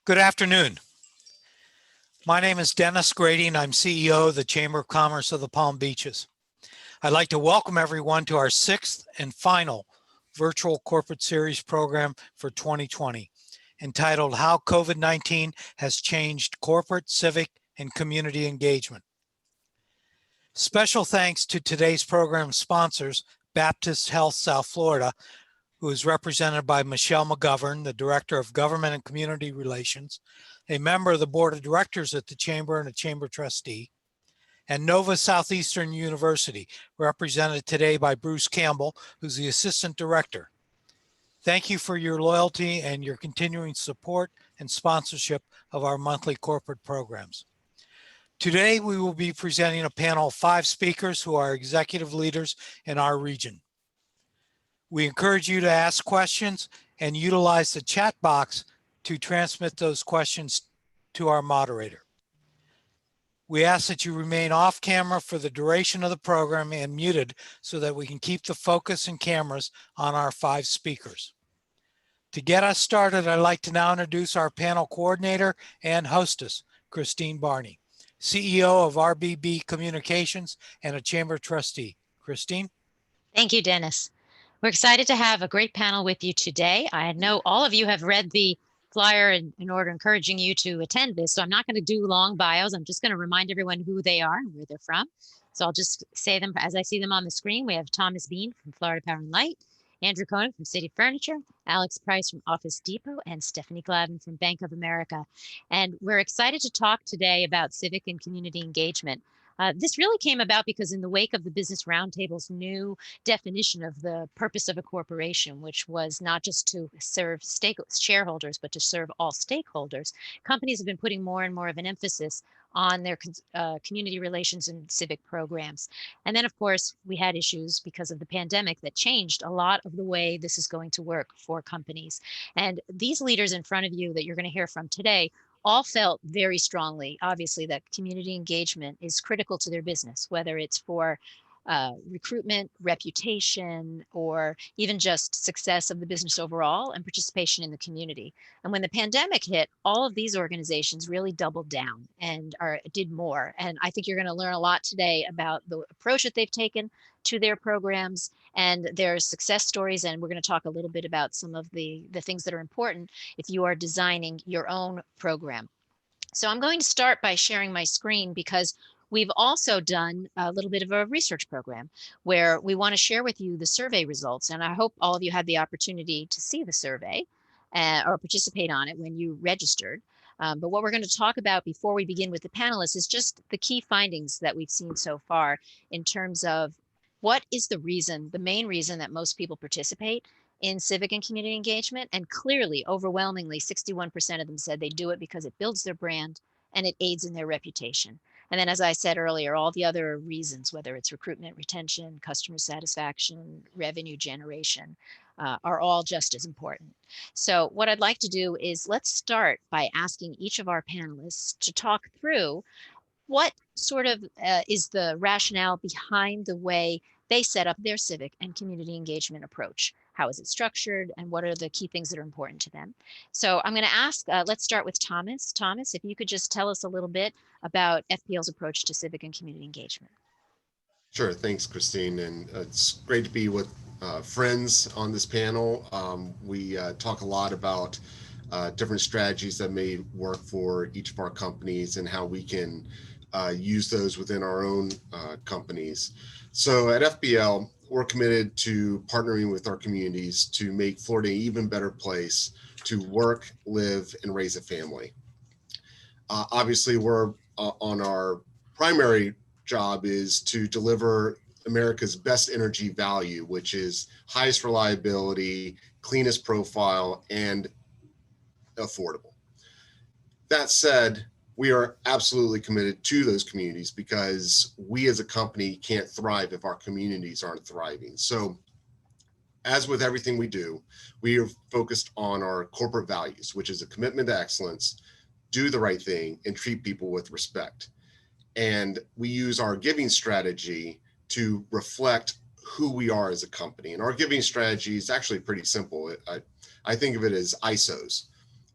Good afternoon. My name is Dennis Grady and I'm CEO of the Chamber of Commerce of the Palm Beaches. I'd like to welcome everyone to our sixth and final virtual corporate series program for 2020, entitled How COVID-19 Has Changed Corporate, Civic, and Community Engagement. Special thanks to today's program sponsors, Baptist Health South Florida, who is represented by Michelle McGovern, the Director of Government and Community Relations, a member of the Board of Directors at the Chamber and a Chamber Trustee, and Nova Southeastern University, represented today by Bruce Campbell, who's the Assistant Director. Thank you for your loyalty and your continuing support and sponsorship of our monthly corporate programs. Today, we will be presenting a panel of 5 speakers who are executive leaders in our region. We encourage you to ask questions and utilize the chat box to transmit those questions to our moderator. We ask that you remain off camera for the duration of the program and muted so that we can keep the focus and cameras on our 5 speakers. To get us started, I'd like to now introduce our panel coordinator and hostess, Christine Barney, CEO of RBB Communications and a Chamber Trustee. Christine? Thank you, Dennis. We're excited to have a great panel with you today. I know all of you have read the flyer in order encouraging you to attend this, so I'm not going to do long bios. I'm just going to remind everyone who they are and where they're from. So I'll just say them as I see them on the screen. We have Thomas Bean from Florida Power and Light, Andrew Koenig from City Furniture, Alex Price from Office Depot, and Stephanie Glavin from Bank of America. And we're excited to talk today about civic and community engagement. This really came about because in the wake of the Business Roundtable's new definition of the purpose of a corporation, which was not just to serve shareholders, but to serve all stakeholders, companies have been putting more and more of an emphasis on their community relations and civic programs. And then, of course, we had issues because of the pandemic that changed a lot of the way this is going to work for companies. And these leaders in front of you that you're going to hear from today all felt very strongly, obviously, that community engagement is critical to their business, whether it's for recruitment, reputation, or even just success of the business overall and participation in the community. And when the pandemic hit, all of these organizations really doubled down and did more. And I think you're going to learn a lot today about the approach that they've taken to their programs and their success stories. And we're going to talk a little bit about some of the things that are important if you are designing your own program. So I'm going to start by sharing my screen because we've also done a little bit of a research program where we want to share with you the survey results. And I hope all of you had the opportunity to see the survey or participate on it when you registered. But what we're going to talk about before we begin with the panelists is just the key findings that we've seen so far in terms of what is the main reason that most people participate in civic and community engagement. And clearly, overwhelmingly, 61% of them said they do it because it builds their brand and it aids in their reputation. And then, as I said earlier, all the other reasons, whether it's recruitment, retention, customer satisfaction, revenue generation, are all just as important. So what I'd like to do is let's start by asking each of our panelists to talk through what sort of is the rationale behind the way they set up their civic and community engagement approach. How is it structured and what are the key things that are important to them? So I'm going to ask, let's start with Thomas. Thomas, if you could just tell us a little bit about FPL's approach to civic and community engagement. Sure, thanks, Christine. And it's great to be with friends on this panel. We talk a lot about different strategies that may work for each of our companies and how we can use those within our own companies. So at FPL, we're committed to partnering with our communities to make Florida an even better place to work, live, and raise a family. Obviously, we're on our primary job is to deliver America's best energy value, which is highest reliability, cleanest profile, and affordable. That said, we are absolutely committed to those communities because we as a company can't thrive if our communities aren't thriving. So as with everything we do, we are focused on our corporate values, which is a commitment to excellence, do the right thing, and treat people with respect. And we use our giving strategy to reflect who we are as a company. And our giving strategy is actually pretty simple. I think of it as ISOs: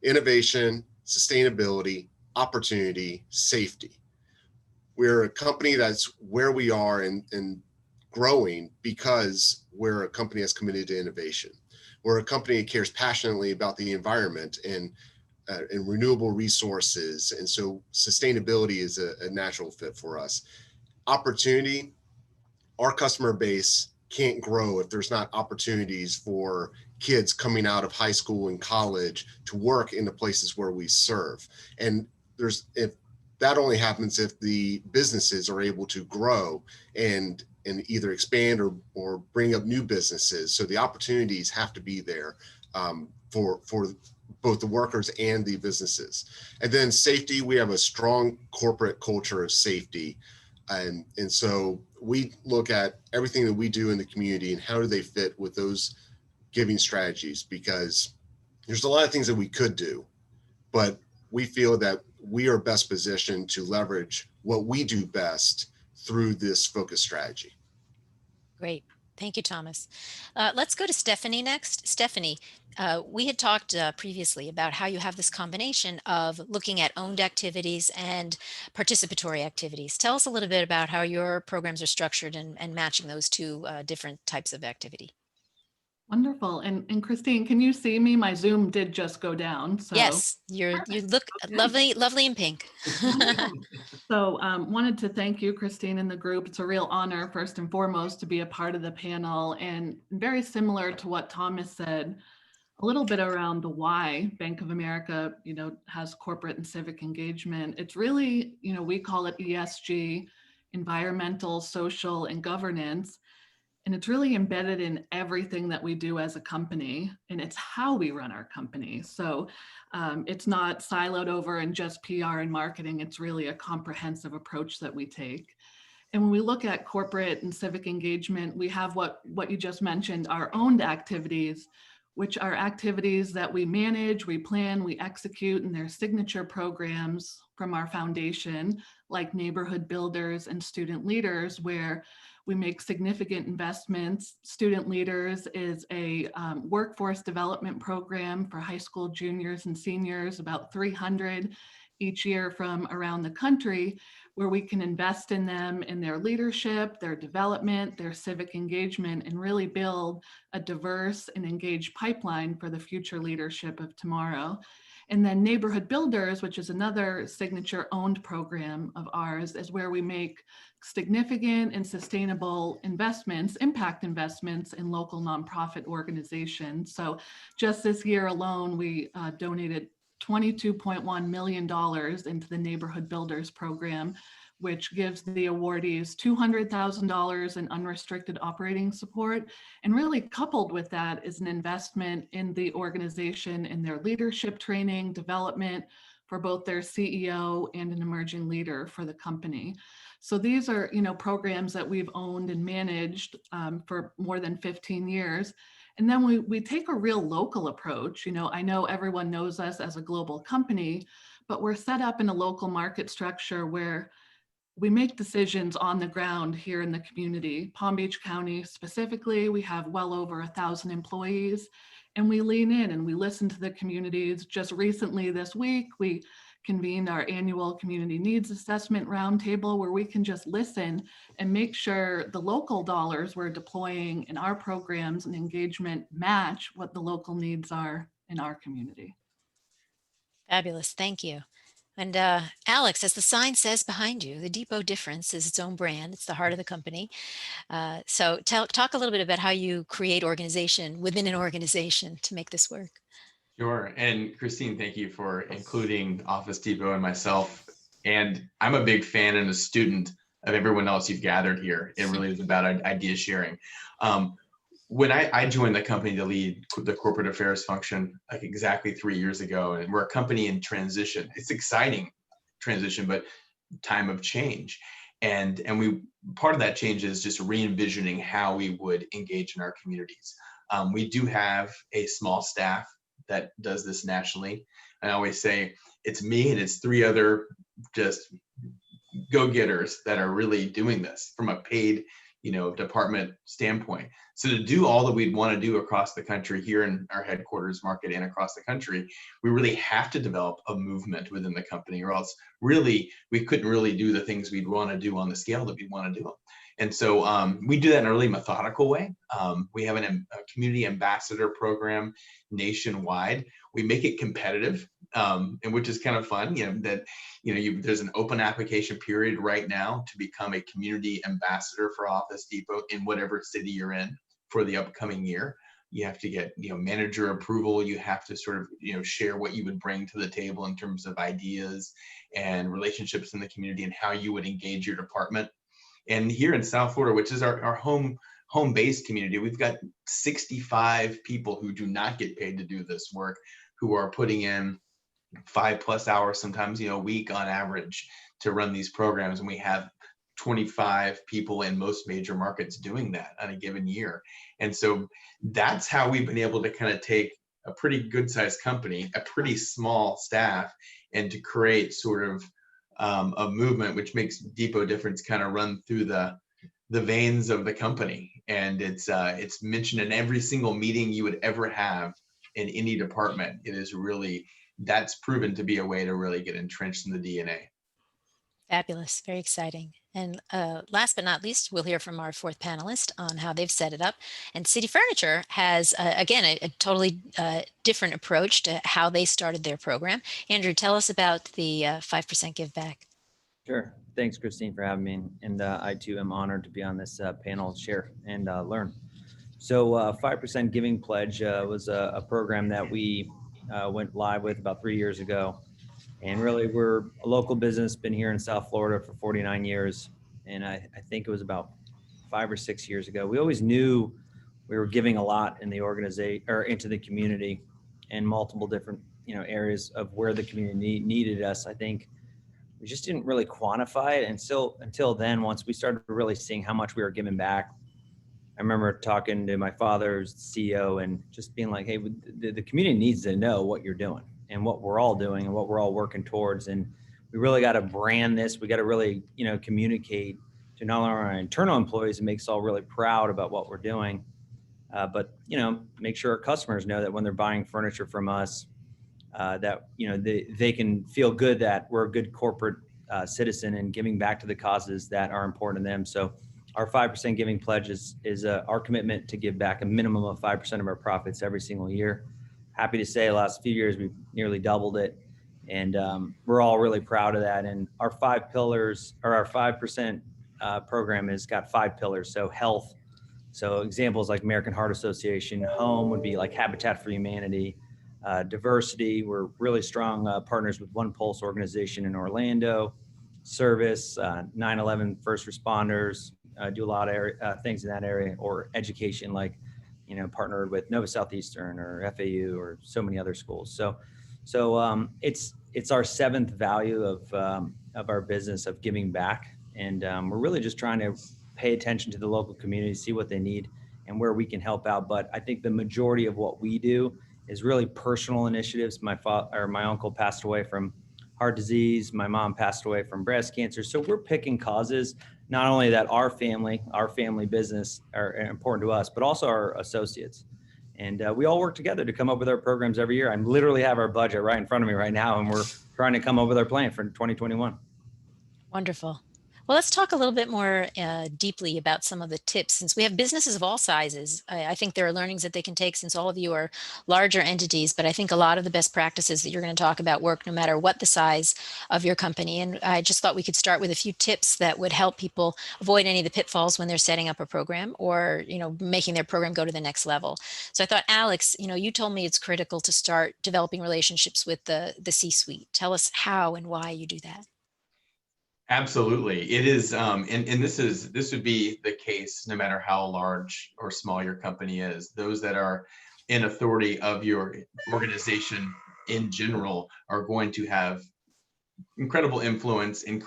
innovation, sustainability, opportunity, safety. We're a company that's where we are and growing because we're a company that's committed to innovation. We're a company that cares passionately about the environment and renewable resources. And so sustainability is a natural fit for us. Opportunity, our customer base can't grow if there's not opportunities for kids coming out of high school and college to work in the places where we serve. And if that only happens if the businesses are able to grow and either expand or bring up new businesses. So the opportunities have to be there for both the workers and the businesses. And then safety, we have a strong corporate culture of safety. And so we look at everything that we do in the community and how do they fit with those giving strategies, because there's a lot of things that we could do, but we feel that we are best positioned to leverage what we do best through this focus strategy. Great. Thank you, Thomas. Let's go to Stephanie next. Stephanie, we had talked previously about how you have this combination of looking at owned activities and participatory activities. Tell us a little bit about how your programs are structured and matching those two different types of activity. Wonderful. And Christine, can you see me? My Zoom did just go down. So Yes, you look Okay. lovely in pink. So wanted to thank you, Christine, and the group. It's a real honor, first and foremost, to be a part of the panel. And very similar to what Thomas said, a little bit around the why Bank of America, has corporate and civic engagement. It's really, we call it ESG, environmental, social, and governance. And it's really embedded in everything that we do as a company, and it's how we run our company. So it's not siloed over in just PR and marketing. It's really a comprehensive approach that we take. And when we look at corporate and civic engagement, we have what you just mentioned, our owned activities, which are activities that we manage, we plan, we execute, and they're signature programs from our foundation, like Neighborhood Builders and Student Leaders, where we make significant investments. Student Leaders is a workforce development program for high school juniors and seniors, about 300 each year from around the country, where we can invest in them, in their leadership, their development, their civic engagement, and really build a diverse and engaged pipeline for the future leadership of tomorrow. And then Neighborhood Builders, which is another signature owned program of ours, is where we make significant and sustainable investments, impact investments in local nonprofit organizations. So just this year alone, we donated $22.1 million into the Neighborhood Builders program, which gives the awardees $200,000 in unrestricted operating support. And really coupled with that is an investment in the organization in their leadership training, development for both their CEO and an emerging leader for the company. So these are, programs that we've owned and managed for more than 15 years. And then we take a real local approach. I know everyone knows us as a global company, but we're set up in a local market structure where we make decisions on the ground here in the community. Palm Beach County specifically, we have well over 1,000 employees, and we lean in and we listen to the communities. Just recently this week, we convened our annual community needs assessment roundtable, where we can just listen and make sure the local dollars we're deploying in our programs and engagement match what the local needs are in our community. Fabulous. Thank you. And Alex, as the sign says behind you, the Depot difference is its own brand. It's the heart of the company. So talk a little bit about how you create organization within an organization to make this work. Sure. And Christine, thank you for including Office Depot and myself. And I'm a big fan and a student of everyone else you've gathered here. It really is about idea sharing. When I joined the company to lead the corporate affairs function, like exactly 3 years ago, and we're a company in transition. It's exciting transition, but time of change. And we part of that change is just re-envisioning how we would engage in our communities. We do have a small staff that does this nationally. I always say it's me and it's 3 other just go-getters that are really doing this from a paid department standpoint. So to do all that we'd want to do across the country here in our headquarters market and across the country, we really have to develop a movement within the company, or else really we couldn't really do the things we'd want to do on the scale that we want to do them. And so we do that in a really methodical way. We have a community ambassador program nationwide. We make it competitive, and which is kind of fun. There's an open application period right now to become a community ambassador for Office Depot in whatever city you're in for the upcoming year. You have to get manager approval. You have to sort of share what you would bring to the table in terms of ideas and relationships in the community and how you would engage your department. And here in South Florida, which is our home-based community, we've got 65 people who do not get paid to do this work, who are putting in 5+ hours, sometimes a week on average, to run these programs. And we have 25 people in most major markets doing that on a given year. And so that's how we've been able to kind of take a pretty good sized company, a pretty small staff, and to create sort of a movement which makes Depot Difference kind of run through the veins of the company. And it's mentioned in every single meeting you would ever have in any department. It is really, that's proven to be a way to really get entrenched in the DNA. Fabulous. Very exciting. And last but not least, we'll hear from our fourth panelist on how they've set it up. And City Furniture has, again, a totally different approach to how they started their program. Andrew, tell us about the 5% Give Back. Sure. Thanks, Christine, for having me. And I, too, am honored to be on this panel, share and learn. So 5% Giving Pledge was a program that we went live with about 3 years ago. And really, we're a local business, been here in South Florida for 49 years. And I think it was about 5 or 6 years ago. We always knew we were giving a lot in the organization or into the community in multiple different areas of where the community needed us. I think we just didn't really quantify it until then. Once we started really seeing how much we were giving back, I remember talking to my father's CEO and just being like, hey, the community needs to know what you're doing and what we're all doing and what we're all working towards. And we really got to brand this. We got to really, communicate to not only our internal employees and make us all really proud about what we're doing, but, make sure our customers know that when they're buying furniture from us, that, they can feel good that we're a good corporate citizen and giving back to the causes that are important to them. So our 5% Giving Pledge is our commitment to give back a minimum of 5% of our profits every single year. Happy to say the last few years, we've nearly doubled it. And we're all really proud of that. And our 5 pillars, or our 5% program has got 5 pillars. So health. So examples like American Heart Association. Home would be like Habitat for Humanity. Diversity, we're really strong partners with One Pulse organization in Orlando. Service, 9/11 first responders, do a lot of things in that area. Or education, like partnered with Nova Southeastern or FAU or so many other schools. So it's our 7th value of our business of giving back, and we're really just trying to pay attention to the local community, see what they need and where we can help out. But I think the majority of what we do is really personal initiatives. My uncle passed away from heart disease. My mom passed away from breast cancer. So we're picking causes, not only that our family business are important to us, but also our associates. And we all work together to come up with our programs every year. I literally have our budget right in front of me right now, and we're trying to come up with our plan for 2021. Wonderful. Well, let's talk a little bit more deeply about some of the tips. Since we have businesses of all sizes, I think there are learnings that they can take, since all of you are larger entities, but I think a lot of the best practices that you're going to talk about work no matter what the size of your company. And I just thought we could start with a few tips that would help people avoid any of the pitfalls when they're setting up a program or, making their program go to the next level. So I thought, Alex, you told me it's critical to start developing relationships with the C-suite. Tell us how and why you do that. Absolutely. It is, and this would be the case no matter how large or small your company is. Those that are in authority of your organization in general are going to have incredible influence and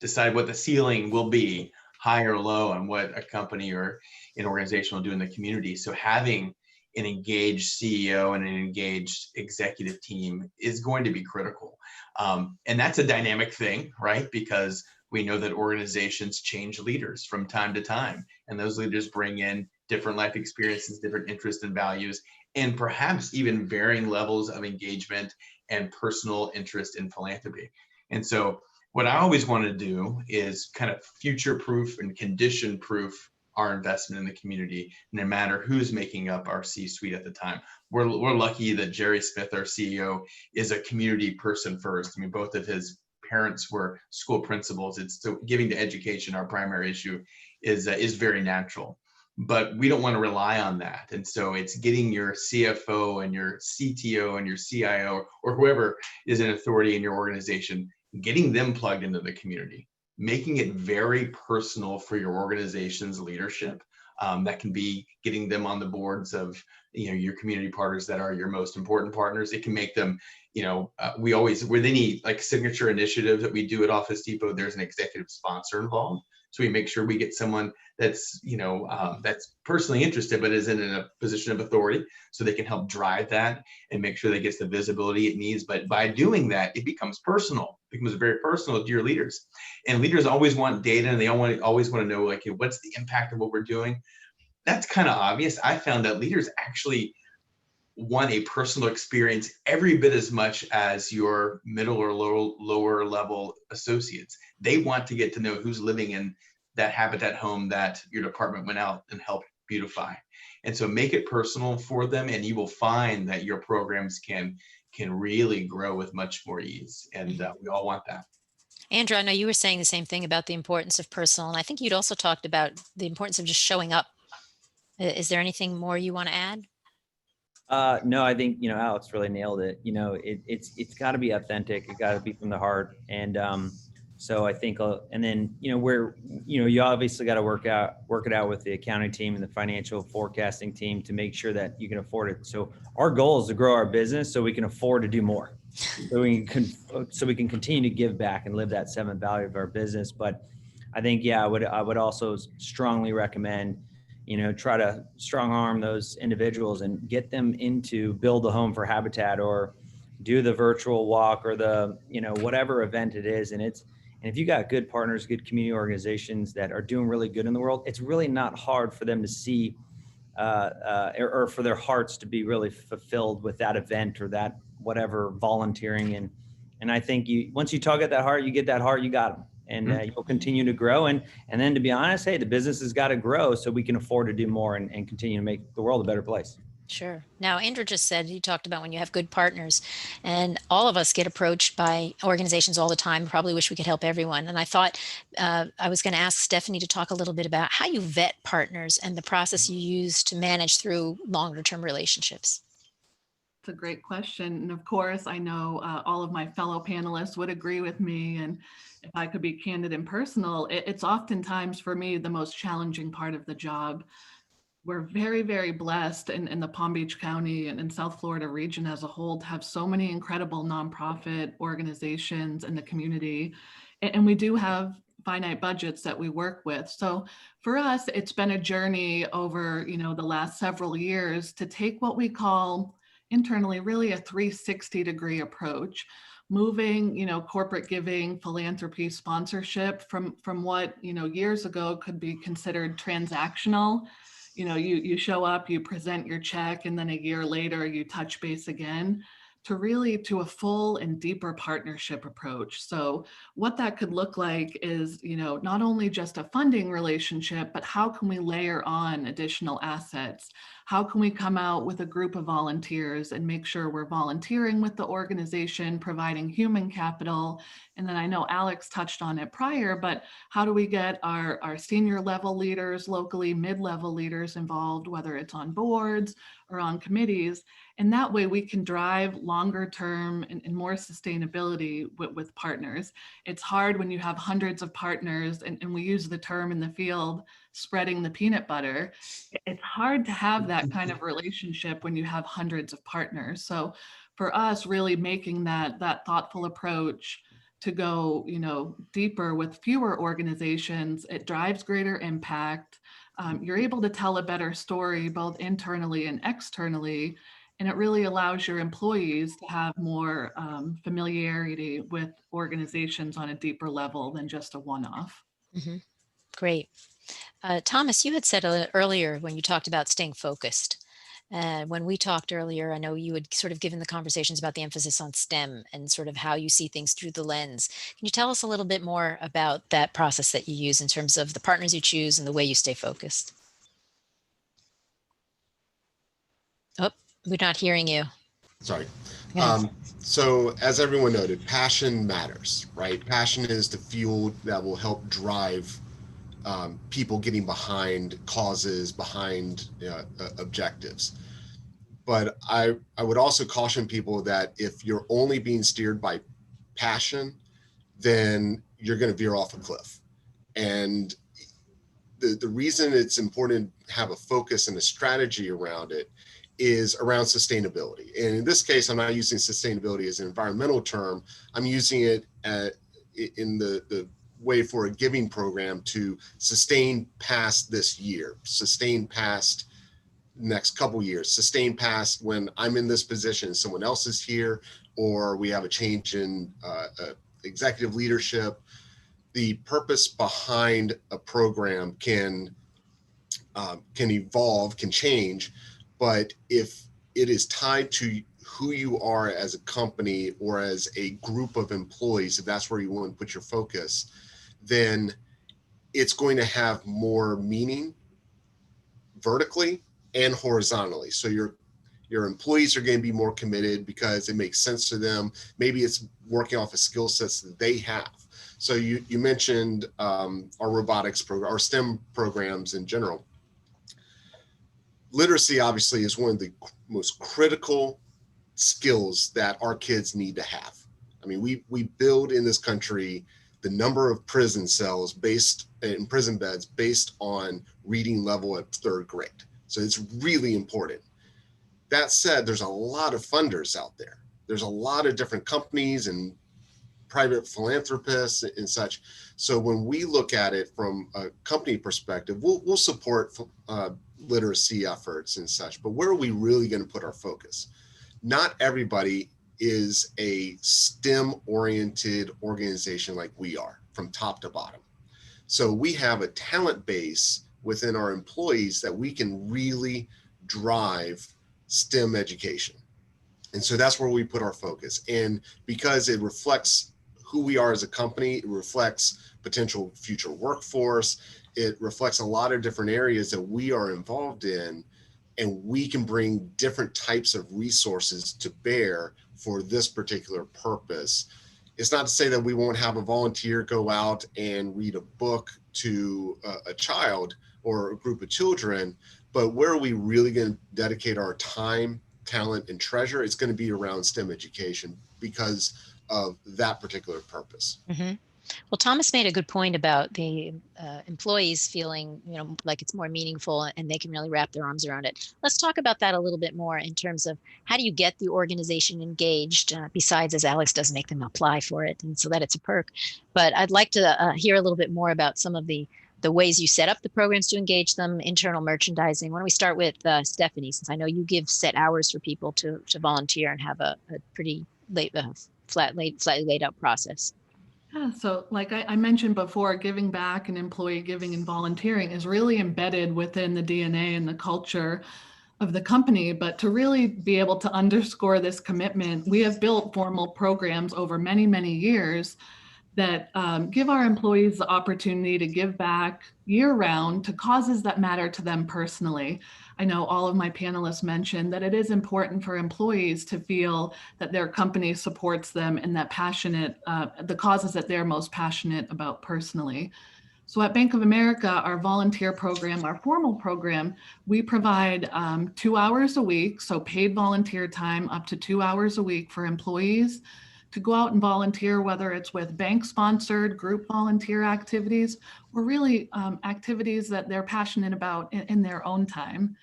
decide what the ceiling will be, high or low, on what a company or an organization will do in the community. So having an engaged CEO and an engaged executive team is going to be critical. And that's a dynamic thing, right? Because We know that organizations change leaders from time to time, and those leaders bring in different life experiences, different interests and values, and perhaps even varying levels of engagement and personal interest in philanthropy. And so what I always want to do is kind of future proof and condition proof our investment in the community, no matter who's making up our C-suite at the time. We're lucky that Jerry Smith, our CEO, is a community person first. I mean, both of his parents were school principals. It's so giving to education, our primary issue, is very natural. But we don't want to rely on that. And so it's getting your CFO and your CTO and your CIO or whoever is an authority in your organization, getting them plugged into the community, making it very personal for your organization's leadership. That can be getting them on the boards of your community partners that are your most important partners. It can make them, we always, with any like signature initiative that we do at Office Depot, there's an executive sponsor involved. So we make sure we get someone that's, that's personally interested, but is in a position of authority, so they can help drive that and make sure that it gets the visibility it needs. But by doing that, it becomes personal. It becomes very personal to your leaders. And leaders always want data, and they always want to know, like, what's the impact of what we're doing? That's kind of obvious. I found that leaders actually want a personal experience every bit as much as your middle or lower level associates. They want to get to know who's living in that Habitat home that your department went out and helped beautify. And so make it personal for them, and you will find that your programs can really grow with much more ease. And we all want that. Andrew, I know you were saying the same thing about the importance of personal, and I think you'd also talked about the importance of just showing up. Is there anything more you want to add? No, I think, Alex really nailed it. It's got to be authentic. It got to be from the heart. And so I think, and then, you obviously got to work it out with the accounting team and the financial forecasting team to make sure that you can afford it. So our goal is to grow our business so we can afford to do more. So we can continue to give back and live that seventh value of our business. But I think, I would also strongly recommend, try to strong arm those individuals and get them into build a home for Habitat or do the virtual walk or the, whatever event it is. And if you got good partners, good community organizations that are doing really good in the world, it's really not hard for them to see or for their hearts to be really fulfilled with that event or that whatever volunteering. And I think once you target that heart, you get that heart, you got them. And you'll continue to grow. And then, to be honest, hey, the business has got to grow so we can afford to do more and continue to make the world a better place. Sure. Now, Andrew just said, you talked about when you have good partners, and all of us get approached by organizations all the time. Probably wish we could help everyone. And I thought I was going to ask Stephanie to talk a little bit about how you vet partners and the process you use to manage through longer term relationships. It's a great question. And of course, I know all of my fellow panelists would agree with me. And if I could be candid and personal, it's oftentimes for me the most challenging part of the job. We're very, very blessed in the Palm Beach County and in South Florida region as a whole to have so many incredible nonprofit organizations in the community. And we do have finite budgets that we work with. So for us, it's been a journey over, the last several years to take what we call internally really a 360-degree approach, moving, corporate giving, philanthropy, sponsorship from what, years ago could be considered transactional. You show up, you present your check, and then a year later you touch base again, to a full and deeper partnership approach. So what that could look like is, not only just a funding relationship, but how can we layer on additional assets? How can we come out with a group of volunteers and make sure we're volunteering with the organization, providing human capital? And then I know Alex touched on it prior, but how do we get our senior level leaders, locally mid-level leaders involved, whether it's on boards or on committees? And that way we can drive longer term and more sustainability with partners. It's hard when you have hundreds of partners, and we use the term in the field, spreading the peanut butter. It's hard to have that kind of relationship when you have hundreds of partners. So for us, really making that thoughtful approach to go, deeper with fewer organizations, it drives greater impact. You're able to tell a better story, both internally and externally. And it really allows your employees to have more familiarity with organizations on a deeper level than just a one-off. Mhm. Great. Thomas, you had said earlier when you talked about staying focused. When we talked earlier, I know you had sort of given the conversations about the emphasis on STEM and sort of how you see things through the lens. Can you tell us a little bit more about that process that you use in terms of the partners you choose and the way you stay focused? Oh, we're not hearing you. Sorry. Go ahead. So as everyone noted, passion matters, right? Passion is the fuel that will help drive people getting behind causes, behind objectives. But I would also caution people that if you're only being steered by passion, then you're going to veer off a cliff. And the reason it's important to have a focus and a strategy around it is around sustainability. And in this case, I'm not using sustainability as an environmental term. I'm using it in the way for a giving program to sustain past this year, sustain past next couple years, sustain past when I'm in this position, someone else is here, or we have a change in executive leadership. The purpose behind a program can evolve, can change, but if it is tied to who you are as a company or as a group of employees, if that's where you want to put your focus, then it's going to have more meaning vertically and horizontally. So your employees are going to be more committed because it makes sense to them. Maybe it's working off of skill sets that they have. So you mentioned our robotics program, our STEM programs in general. Literacy obviously is one of the most critical skills that our kids need to have. I mean, we build in this country the number of prison cells based in prison beds based on reading level at 3rd grade. So it's really important. That said, there's a lot of funders out there. There's a lot of different companies and private philanthropists and such. So when we look at it from a company perspective, we'll support literacy efforts and such, but where are we really going to put our focus? Not everybody is a STEM-oriented organization like we are from top to bottom. So we have a talent base within our employees that we can really drive STEM education. And so that's where we put our focus. And because it reflects who we are as a company, it reflects potential future workforce, it reflects a lot of different areas that we are involved in, and we can bring different types of resources to bear for this particular purpose. It's not to say that we won't have a volunteer go out and read a book to a child or a group of children, but where are we really going to dedicate our time, talent, and treasure? It's going to be around STEM education because of that particular purpose. Mm-hmm. Well, Thomas made a good point about the employees feeling, like it's more meaningful and they can really wrap their arms around it. Let's talk about that a little bit more in terms of how do you get the organization engaged, besides, as Alex does, make them apply for it and so that it's a perk. But I'd like to hear a little bit more about some of the ways you set up the programs to engage them, internal merchandising. Why don't we start with Stephanie, since I know you give set hours for people to volunteer and have a pretty slightly laid out process. Yeah, so like I mentioned before, giving back and employee giving and volunteering is really embedded within the DNA and the culture of the company. But to really be able to underscore this commitment, we have built formal programs over many, many years that give our employees the opportunity to give back year-round to causes that matter to them personally. I know all of my panelists mentioned that it is important for employees to feel that their company supports them and that the causes that they're most passionate about personally. So at Bank of America, our volunteer program, our formal program, we provide 2 hours a week, so paid volunteer time up to 2 hours a week for employees to go out and volunteer, whether it's with bank-sponsored group volunteer activities or really activities that they're passionate about in their own time.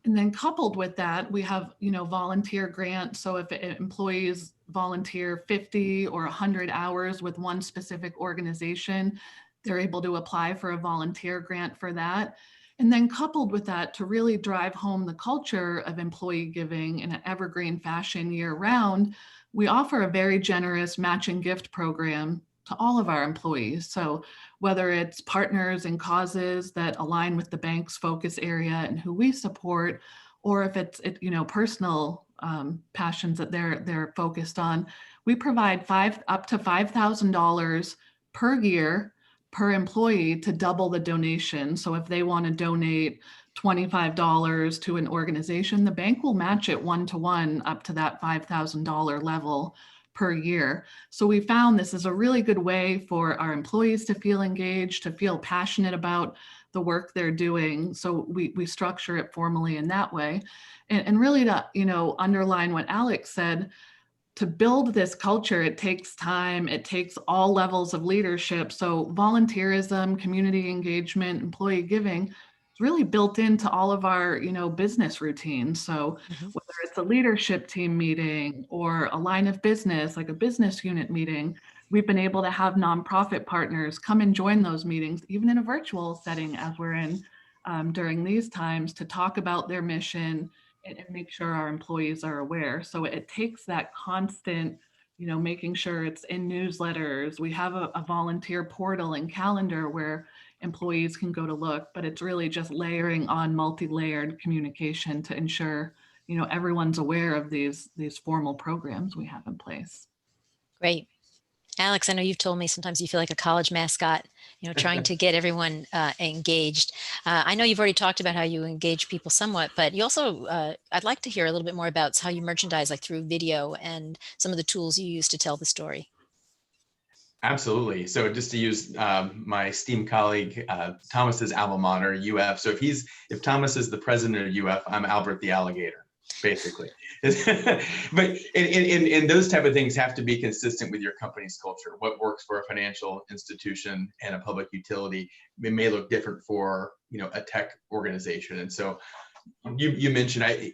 And then coupled with that, we have, volunteer grants. So if employees volunteer 50 or 100 hours with one specific organization, they're able to apply for a volunteer grant for that. And then coupled with that, to really drive home the culture of employee giving in an evergreen fashion year round, we offer a very generous matching gift program to all of our employees. So whether it's partners and causes that align with the bank's focus area and who we support, or if it's personal passions that they're focused on, we provide up to $5,000 per year per employee to double the donation. So if they want to donate $25 to an organization, the bank will match it 1-to-1 up to that $5,000 level per year. So we found this is a really good way for our employees to feel engaged, to feel passionate about the work they're doing. So we structure it formally in that way. And really to, underline what Alex said, to build this culture, it takes time, it takes all levels of leadership. So volunteerism, community engagement, employee giving is really built into all of our, business routines. So whether it's a leadership team meeting or a line of business, like a business unit meeting, we've been able to have nonprofit partners come and join those meetings, even in a virtual setting as we're in during these times, to talk about their mission and make sure our employees are aware. So it takes that constant, making sure it's in newsletters. We have a volunteer portal and calendar where employees can go to look, but it's really just layering on multi-layered communication to ensure, everyone's aware of these formal programs we have in place. Great. Alex, I know you've told me sometimes you feel like a college mascot, trying to get everyone engaged. I know you've already talked about how you engage people somewhat, but you also, I'd like to hear a little bit more about how you merchandise, like through video and some of the tools you use to tell the story. Absolutely. So just to use my esteemed colleague Thomas's alma mater, UF. So if Thomas is the president of UF, I'm Albert the alligator, basically. But and those type of things have to be consistent with your company's culture. What works for a financial institution and a public utility, it may look different for a tech organization. And so you mentioned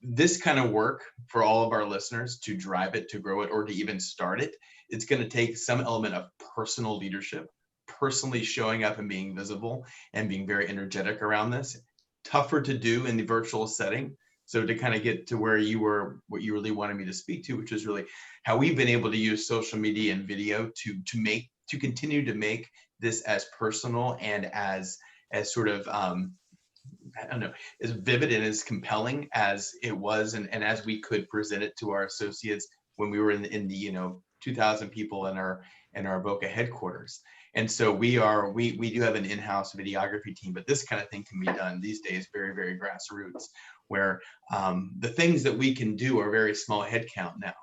this kind of work for all of our listeners, to drive it, to grow it, or to even start it. It's going to take some element of personal leadership, personally showing up and being visible and being very energetic around this. Tougher to do in the virtual setting. So to kind of get to where you were, what you really wanted me to speak to, which is really how we've been able to use social media and video to continue to make this as personal and as sort of I don't know, as vivid and as compelling as it was, and as we could present it to our associates when we were in the 2,000 people in our Boca headquarters. And so we do have an in-house videography team, but this kind of thing can be done these days very, very grassroots, where the things that we can do are very small headcount now,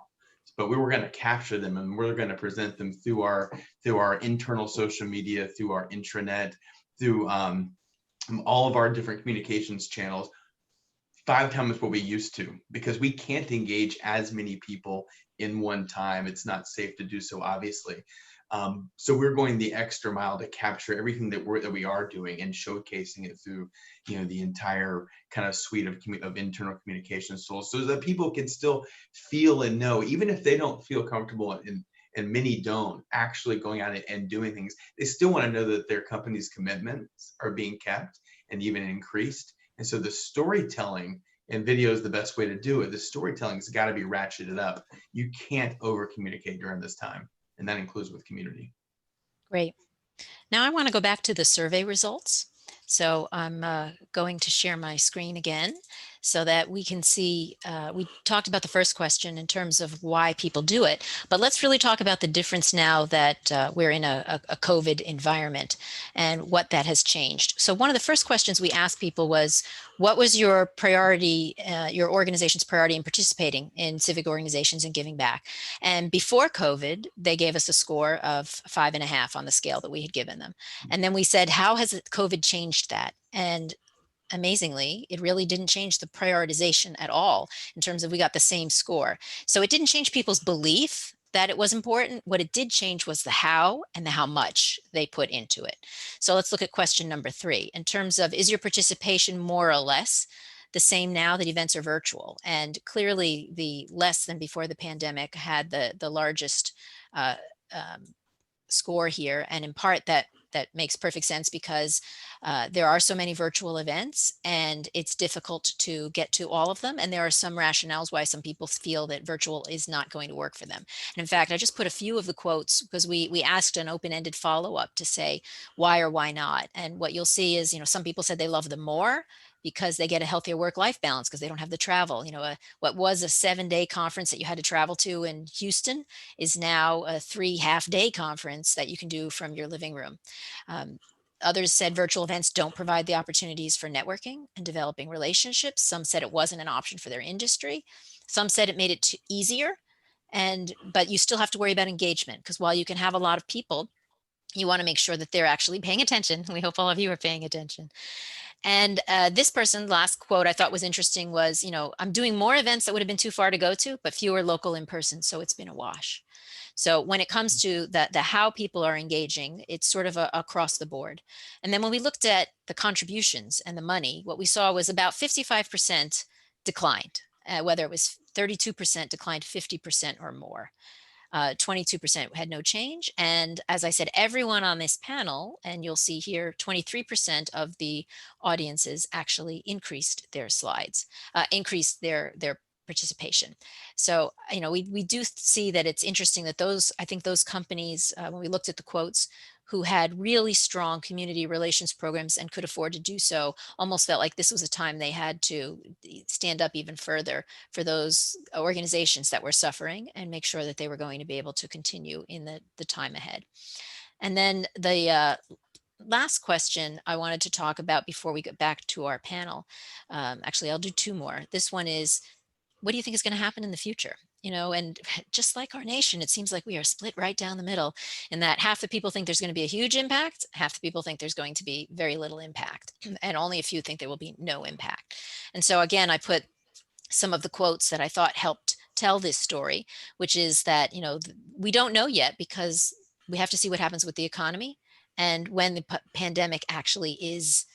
but we were going to capture them and we're going to present them through our internal social media, through our intranet, through all of our different communications channels, 5 times what we used to, because we can't engage as many people in one time. It's not safe to do so, obviously. So we're going the extra mile to capture everything that we are doing and showcasing it through, the entire kind of suite of internal communications tools, so that people can still feel and know, even if they don't feel comfortable, and many don't, actually going out and doing things. They still want to know that their company's commitments are being kept and even increased. And so the storytelling, and video is the best way to do it. The storytelling's got to be ratcheted up. You can't over communicate during this time, and that includes with community. Great. Now I want to go back to the survey results. So I'm going to share my screen again so that we can see, we talked about the first question in terms of why people do it, but let's really talk about the difference now that we're in a COVID environment and what that has changed. So one of the first questions we asked people was, what was your priority, your organization's priority in participating in civic organizations and giving back? And before COVID, they gave us a score of 5.5 on the scale that we had given them. And then we said, how has COVID changed that? And amazingly, it really didn't change the prioritization at all in terms of we got the same score. So it didn't change people's belief that it was important. What it did change was the how and the how much they put into it. So let's look at question number 3. In terms of, is your participation more or less the same now that events are virtual? And clearly the less than before the pandemic had the largest score here. And in part that that makes perfect sense because there are so many virtual events and it's difficult to get to all of them. And there are some rationales why some people feel that virtual is not going to work for them. And in fact, I just put a few of the quotes because we asked an open-ended follow-up to say why or why not. And what you'll see is, some people said they love them more because they get a healthier work-life balance because they don't have the travel. What was a 7-day conference that you had to travel to in Houston is now a 3 half-day conference that you can do from your living room. Others said virtual events don't provide the opportunities for networking and developing relationships. Some said it wasn't an option for their industry. Some said it made it easier, but you still have to worry about engagement because while you can have a lot of people, you want to make sure that they're actually paying attention. We hope all of you are paying attention. And this person, last quote I thought was interesting was, I'm doing more events that would have been too far to go to, but fewer local in person. So it's been a wash. So when it comes to the how people are engaging, it's sort of across the board. And then when we looked at the contributions and the money, what we saw was about 55% declined, whether it was 32% declined 50% or more. 22% had no change. And as I said, everyone on this panel, and you'll see here, 23% of the audiences actually increased their slides, increased their participation. So, we do see that it's interesting that I think those companies, when we looked at the quotes, who had really strong community relations programs and could afford to do so, almost felt like this was a time they had to stand up even further for those organizations that were suffering and make sure that they were going to be able to continue in the time ahead. And then the last question I wanted to talk about before we get back to our panel, actually, I'll do 2 more. This one is, what do you think is going to happen in the future? And just like our nation, it seems like we are split right down the middle in that half the people think there's going to be a huge impact, half the people think there's going to be very little impact, and only a few think there will be no impact. And so again, I put some of the quotes that I thought helped tell this story, which is that, we don't know yet because we have to see what happens with the economy and when the pandemic actually is,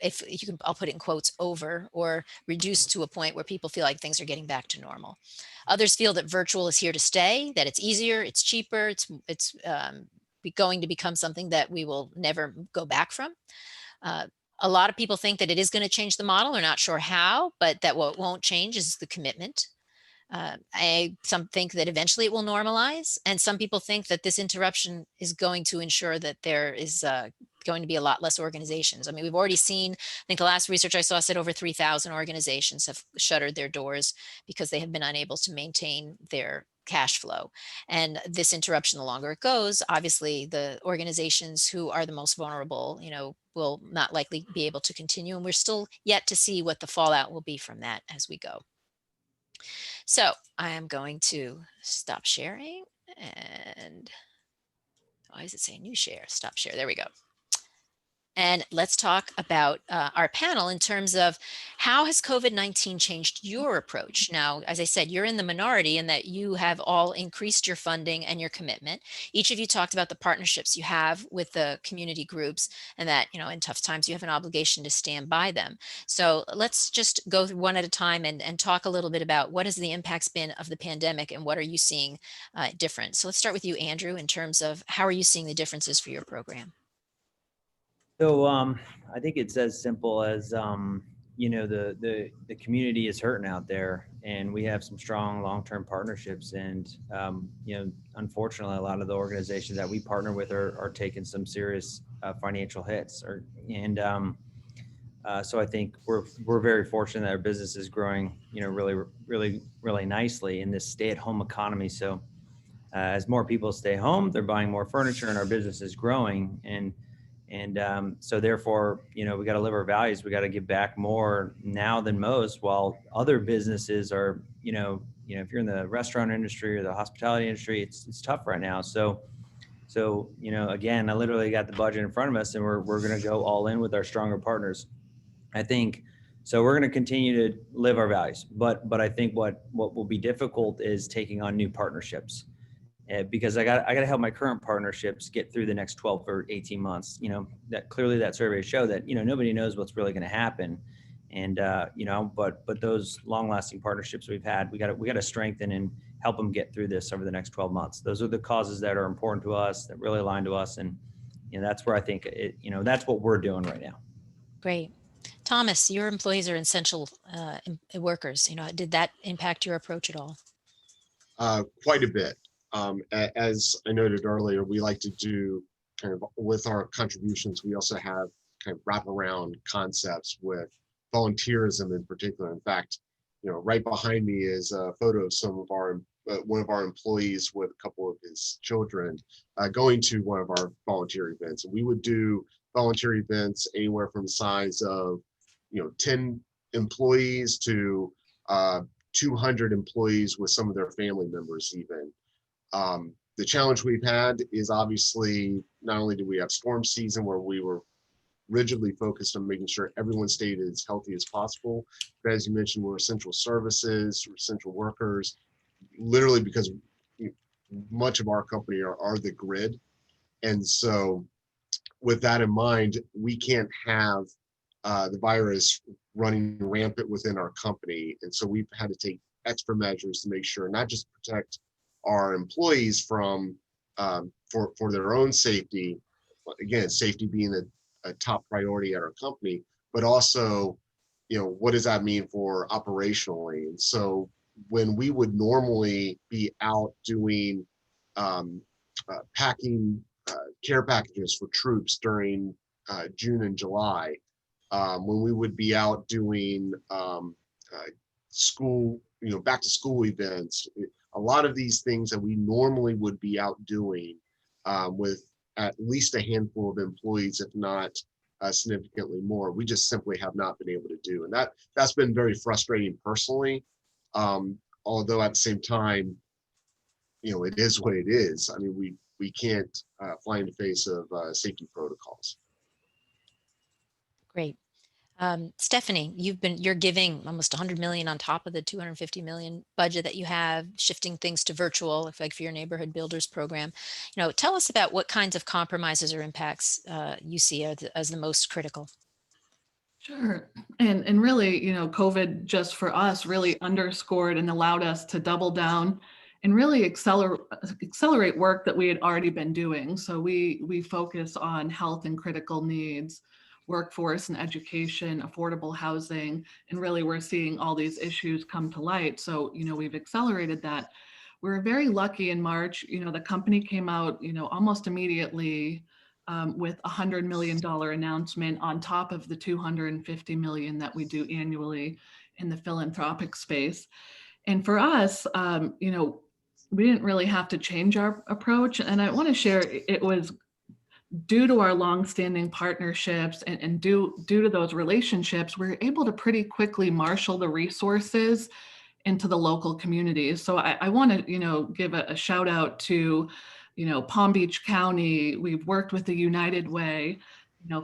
if you can, I'll put it in quotes, over or reduced to a point where people feel like things are getting back to normal. Others feel that virtual is here to stay, that it's easier, it's cheaper, it's going to become something that we will never go back from. A lot of people think that it is going to change the model. They're not sure how, but that what won't change is the commitment. Some think that eventually it will normalize, and some people think that this interruption is going to ensure that there is going to be a lot less organizations. I mean, we've already seen, I think the last research I saw said over 3,000 organizations have shuttered their doors because they have been unable to maintain their cash flow. And this interruption, the longer it goes, obviously the organizations who are the most vulnerable, will not likely be able to continue. And we're still yet to see what the fallout will be from that as we go. So I am going to stop sharing, and why does it say new share? Stop share. There we go. And let's talk about our panel in terms of how has COVID-19 changed your approach? Now, as I said, you're in the minority in that you have all increased your funding and your commitment. Each of you talked about the partnerships you have with the community groups and that, in tough times, you have an obligation to stand by them. So let's just go through one at a time and talk a little bit about what has the impacts been of the pandemic and what are you seeing different? So let's start with you, Andrew, in terms of how are you seeing the differences for your program? So I think it's as simple as, the community is hurting out there, and we have some strong long-term partnerships. And, unfortunately, a lot of the organizations that we partner with are taking some serious financial hits. So I think we're very fortunate that our business is growing, really, really, really nicely in this stay-at-home economy. So as more people stay home, they're buying more furniture, and our business is growing. And so therefore, we got to live our values. We got to give back more now than most, while other businesses are, if you're in the restaurant industry or the hospitality industry, it's tough right now. So, again, I literally got the budget in front of us, and we're going to go all in with our stronger partners. I think, so we're going to continue to live our values, but I think what will be difficult is taking on new partnerships. Because I got to help my current partnerships get through the next 12 or 18 months. That clearly that survey show that, nobody knows what's really going to happen. And, but those long lasting partnerships we've had, we got to strengthen and help them get through this over the next 12 months. Those are the causes that are important to us, that really align to us. And that's where I think that's what we're doing right now. Great. Thomas, your employees are essential workers. Did that impact your approach at all? Quite a bit. As I noted earlier, we like to do kind of with our contributions, we also have kind of wraparound concepts with volunteerism in particular. In fact, right behind me is a photo of one of our employees with a couple of his children going to one of our volunteer events. And we would do volunteer events anywhere from the size of 10 employees to 200 employees with some of their family members even. The challenge we've had is obviously not only do we have storm season where we were rigidly focused on making sure everyone stayed as healthy as possible, but as you mentioned, we're essential services, we're essential workers, literally because much of our company are the grid. And so with that in mind, we can't have the virus running rampant within our company. And so we've had to take extra measures to make sure not just protect our employees from for their own safety, again, safety being a top priority at our company, but also, what does that mean for operationally? And so when we would normally be out doing packing care packages for troops during June and July, when we would be out doing school, back to school events, a lot of these things that we normally would be out doing with at least a handful of employees, if not significantly more, we just simply have not been able to do. And that's been very frustrating personally. Although at the same time, it is what it is. I mean, we can't fly in the face of safety protocols. Great. Stephanie, you're giving almost 100 million on top of the 250 million budget that you have, shifting things to virtual, like for your neighborhood builders program. Tell us about what kinds of compromises or impacts you see as the most critical. Sure. And really, COVID just for us really underscored and allowed us to double down and really accelerate work that we had already been doing. So we focus on health and critical needs, workforce and education, affordable housing, and really we're seeing all these issues come to light. So, we've accelerated that. We were very lucky in March, the company came out, almost immediately with $100 million announcement on top of the $250 million that we do annually in the philanthropic space. And for us, we didn't really have to change our approach. And I want to share, it was due to our longstanding partnerships and due to those relationships, we're able to pretty quickly marshal the resources into the local communities. So I want to, give a shout out to, Palm Beach County. We've worked with the United Way.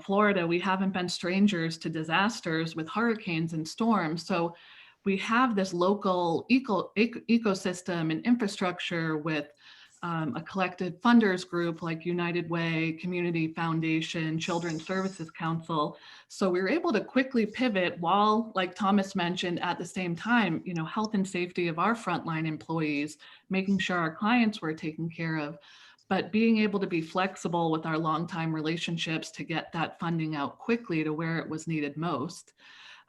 Florida, we haven't been strangers to disasters with hurricanes and storms. So we have this local ecosystem and infrastructure with a collective funders group like United Way, Community Foundation, Children's Services Council. So we were able to quickly pivot while, like Thomas mentioned, at the same time, health and safety of our frontline employees, making sure our clients were taken care of, but being able to be flexible with our longtime relationships to get that funding out quickly to where it was needed most.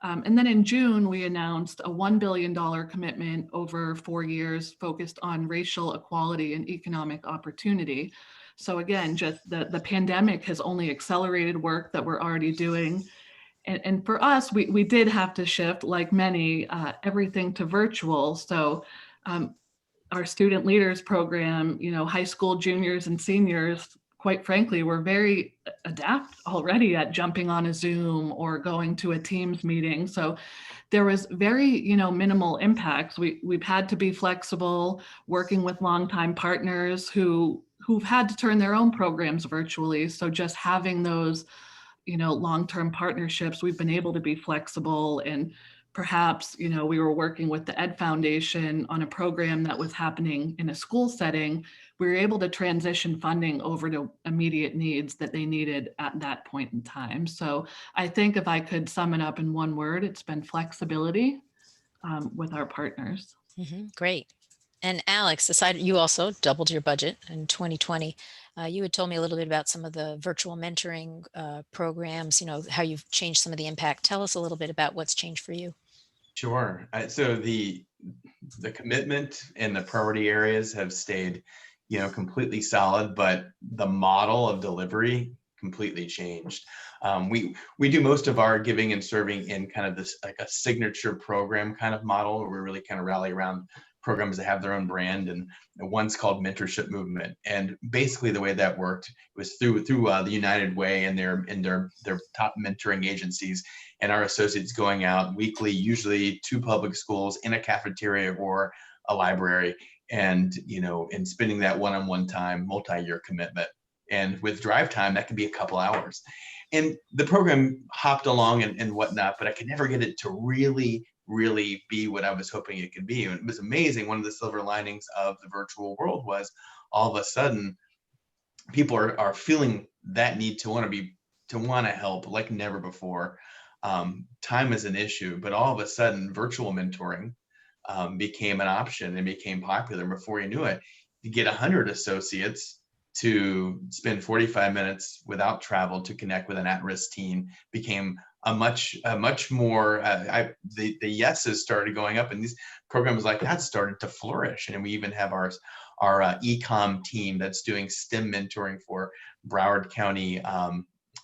And then in June, we announced a $1 billion commitment over 4 years focused on racial equality and economic opportunity. So again, just the pandemic has only accelerated work that we're already doing. And for us, we did have to shift, like many, everything to virtual. So our student leaders program, high school juniors and seniors, quite frankly, we're very adept already at jumping on a Zoom or going to a Teams meeting. So there was very, minimal impacts. We've had to be flexible, working with longtime partners who've had to turn their own programs virtually. So just having those, long-term partnerships, we've been able to be flexible. And perhaps, we were working with the Ed Foundation on a program that was happening in a school setting. We were able to transition funding over to immediate needs that they needed at that point in time. So I think if I could sum it up in one word, it's been flexibility with our partners. Great. And Alex, aside, you also doubled your budget in 2020. You had told me a little bit about some of the virtual mentoring programs, how you've changed some of the impact. Tell us a little bit about what's changed for you. Sure. So the commitment and the priority areas have stayed, completely solid, but the model of delivery completely changed. We do most of our giving and serving in kind of this like a signature program kind of model, where we really kind of rally around programs that have their own brand, and one's called Mentorship Movement. And basically the way that worked was through the United Way and their top mentoring agencies, and our associates going out weekly, usually to public schools, in a cafeteria or a library, and and spending that one-on-one time, multi-year commitment. And with drive time, that could be a couple hours. And the program hopped along and whatnot, but I could never get it to really be what I was hoping it could be. And it was amazing. One of the silver linings of the virtual world was all of a sudden people are feeling that need to want to help like never before. Time is an issue, but all of a sudden virtual mentoring became an option and became popular. And before you knew it, you get 100 associates to spend 45 minutes without travel to connect with an at-risk teen became a much more, the yeses started going up, and these programs like that started to flourish. And we even have our e-com team that's doing STEM mentoring for Broward County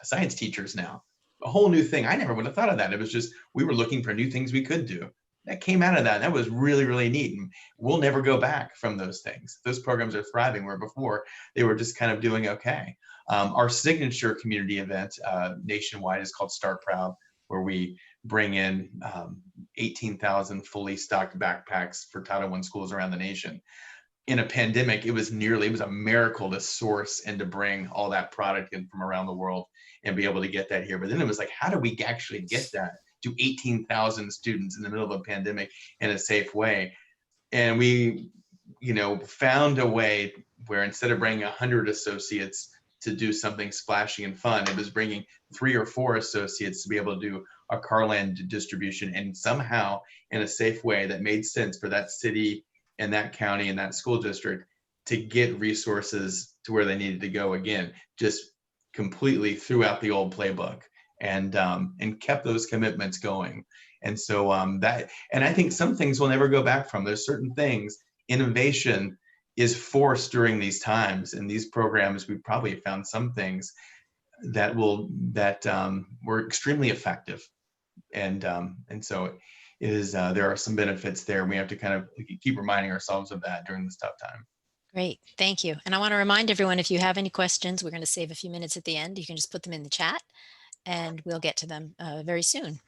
science teachers now. A whole new thing. I never would have thought of that. It was just, we were looking for new things we could do. That came out of that. That was really neat. And we'll never go back from those things. Those programs are thriving, where before they were just kind of doing okay. Our signature community event nationwide is called Start Proud, where we bring in 18,000 fully stocked backpacks for Title I schools around the nation. In a pandemic, it was a miracle to source and to bring all that product in from around the world and be able to get that here. But then it was like, how do we actually get that to 18,000 students in the middle of a pandemic in a safe way? And we, found a way where instead of bringing 100 associates to do something splashy and fun, it was bringing 3 or 4 associates to be able to do a Carland distribution, and somehow in a safe way that made sense for that city and that county and that school district to get resources to where they needed to go again, just completely threw out the old playbook and kept those commitments going. And so and I think some things will never go back from. There's certain things, innovation is forced during these times. And these programs, we probably found some things that were extremely effective. And so it is, there are some benefits there. We have to kind of keep reminding ourselves of that during this tough time. Great. Thank you. And I want to remind everyone, if you have any questions, we're going to save a few minutes at the end. You can just put them in the chat and we'll get to them very soon.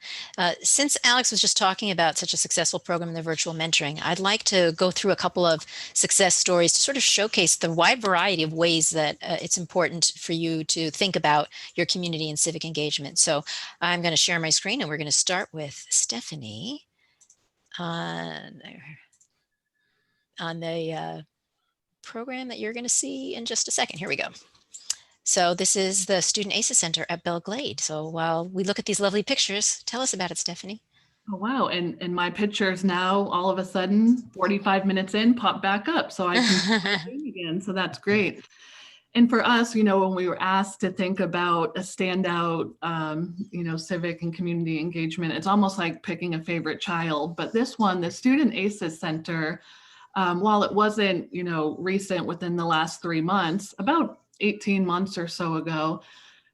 Since Alex was just talking about such a successful program in the virtual mentoring, I'd like to go through a couple of success stories to sort of showcase the wide variety of ways that it's important for you to think about your community and civic engagement. So I'm going to share my screen and we're going to start with Stephanie on the program that you're going to see in just a second. Here we go. So this is the Student ACES Center at Belle Glade. So while we look at these lovely pictures, tell us about it, Stephanie. Oh, wow. And my pictures now, all of a sudden, 45 minutes in, pop back up. So I can see again. So that's great. And for us, when we were asked to think about a standout, civic and community engagement, it's almost like picking a favorite child. But this one, the Student ACES Center, while it wasn't, recent within the last 3 months, about 18 months or so ago,